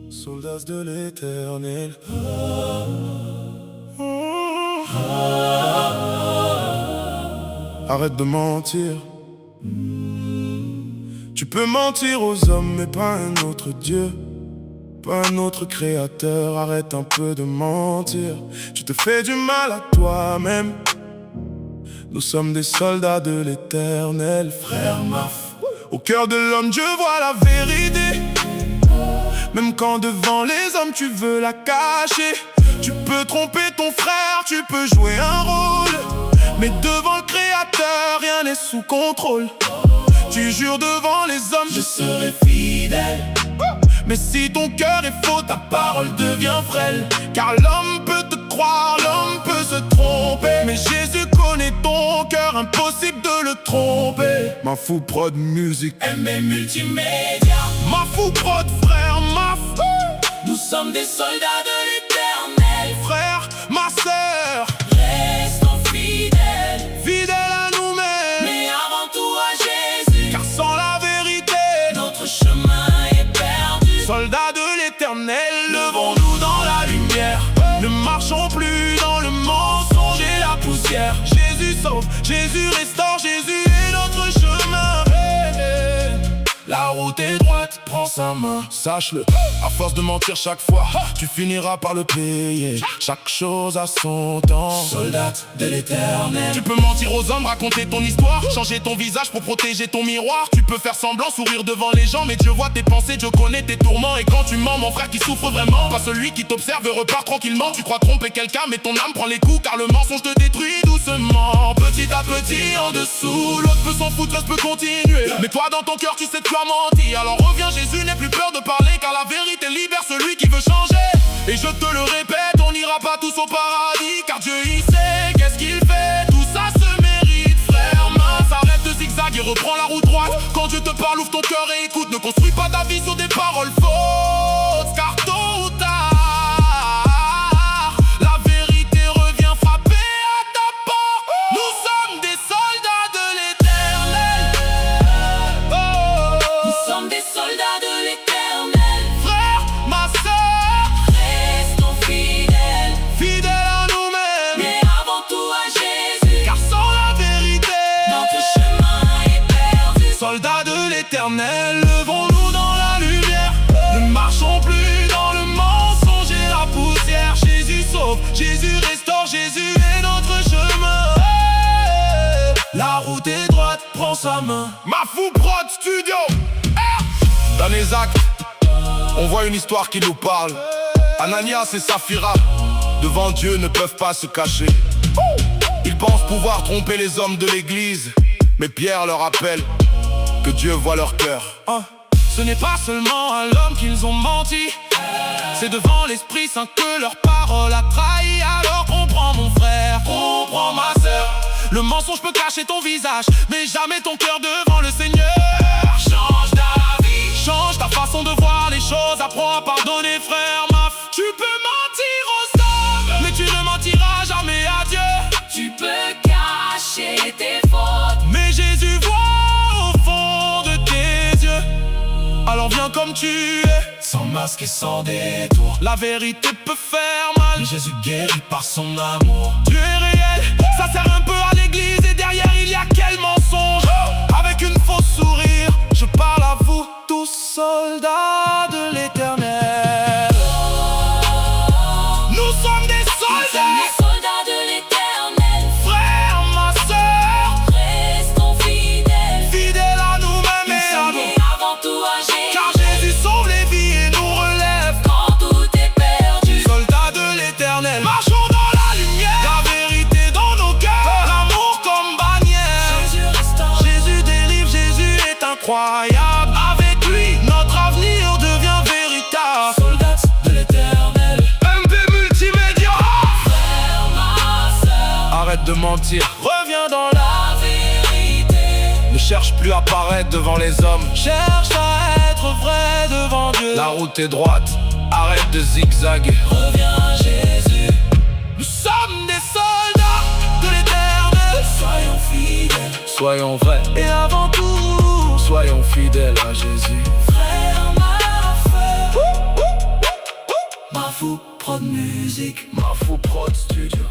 Soldats de l'Éternel. Arrête de mentir. Tu peux mentir aux hommes, mais pas un autre Dieu, pas un autre créateur. Arrête un peu de mentir. Tu te fais du mal à toi-même. Nous sommes des soldats de l'Éternel, frère Maf. Au cœur de l'homme, Dieu voit la vérité. Même quand devant les hommes tu veux la cacher. Tu peux tromper ton frère, tu peux jouer un rôle, mais devant le Créateur, rien n'est sous contrôle. Tu jures devant les hommes, je serai fidèle. Mais si ton cœur est faux, ta parole devient frêle. Car l'homme peut te croire, l'homme peut se tromper, mais Jésus connaît ton cœur, impossible de le tromper. Mafou Prod Music, MM Multimédia. Mafou Prod, frère Maf. Nous sommes des soldats de l'Éternel. Frère, ma sœur, restons fidèles, fidèles à nous-mêmes, mais avant tout à Jésus. car sans la vérité, notre chemin est perdu. soldats de l'Éternel, levons-nous dans la lumière. Ne marchons plus dans le mensonge et la poussière. Jésus sauve, Jésus restaure, Jésus est notre chemin. La route est droite, prends sa main. Sache-le, à force de mentir chaque fois, tu finiras par le payer. Chaque chose a son temps. Soldats de l'Éternel. Tu peux mentir aux hommes, raconter ton histoire, changer ton visage pour protéger ton miroir. Tu peux faire semblant, sourire devant les gens, mais Dieu voit tes pensées, Dieu connaît tes tourments. Et quand tu mens, mon frère qui souffre vraiment, pas celui qui t'observe et repart tranquillement. Tu crois tromper quelqu'un, mais ton âme prend les coups, car le mensonge te détruit doucement. Petit à petit, en dessous, l'autre peut s'en foutre, reste peut continuer. Mais toi dans ton cœur, tu sais que tu as menti. Alors reviens, Jésus n'ait plus peur de parler, car la vérité libère celui qui veut changer. Et je te le répète, on n'ira pas tous au paradis, car Dieu il sait qu'est-ce qu'il fait. Tout ça se mérite, frère mince. Arrête de zigzag et reprends la route droite. Quand Dieu te parle, ouvre ton cœur et écoute. Ne construis pas ta vie sur des paroles fausses, car tôt ou tard, la vérité revient frapper à ta porte. Nous sommes des soldats de l'Éternel. Nous sommes des soldats de l'Éternel. Frère, ma sœur, Restons fidèles, fidèles à nous-mêmes, mais avant tout à Jésus. car sans la vérité, Notre chemin est perdu. soldats de l'Éternel, levons-nous dans la lumière. Ne marchons plus dans le mensonge et la poussière. Jésus sauve, Jésus restaure, Jésus est notre chemin. La route est droite, prends sa main. Mafou Prod Studio. Dans les actes, on voit une histoire qui nous parle. Ananias et Saphira, devant Dieu, ne peuvent pas se cacher. Ils pensent pouvoir tromper les hommes de l'église, mais Pierre leur rappelle que Dieu voit leur cœur. Ce n'est pas seulement à l'homme qu'ils ont menti, c'est devant l'Esprit Saint que leur parole a trahi. Alors comprends mon frère, comprends ma sœur. Le mensonge peut cacher ton visage, mais jamais ton cœur devant le Seigneur. Change d'avis, Change ta façon de voir les choses, apprends à pardonner, frère Maf. Tu peux mentir aux hommes, mais tu ne mentiras jamais à Dieu. tu peux cacher tes fautes. Mais Jésus voit au fond de tes yeux. Alors viens comme tu es, Sans masque et sans détour, la vérité peut faire mal. mais Jésus guérit par son amour. Dieu est réel, ça sert un peu à l'église. Et derrière il y a quel mensonge. Avec une fausse sourire, je parle à vous tous, soldats de l'Éternel. Nous sommes des Nous sommes soldats, les soldats de l'Éternel. frère, ma sœur, Restons fidèles, fidèles à nous-mêmes et à nous. mais avant tout à Car Jésus. Jésus sauve les vies et nous relève. Quand tout est perdu, Soldats de l'Éternel, marchons dans la lumière. La vérité dans nos cœurs, l'amour comme bannière. Jésus restaure. Jésus délivre, Jésus est incroyable. Avec lui, notre avenir devient véritable. Soldats de l'Éternel. MB Multimédia. Frère, ma sœur, Arrête de mentir, reviens dans la. la vérité. Ne cherche plus à paraître devant les hommes, cherche à être vrai devant Dieu. La route est droite, arrête de zigzaguer. Reviens à Jésus. Nous sommes des soldats de l'Éternel. Soyons fidèles, Soyons vrais et avant tout, soyons fidèles à Jésus. frère, ma sœur. Mafou Prod Music, Mafou Prod Studio.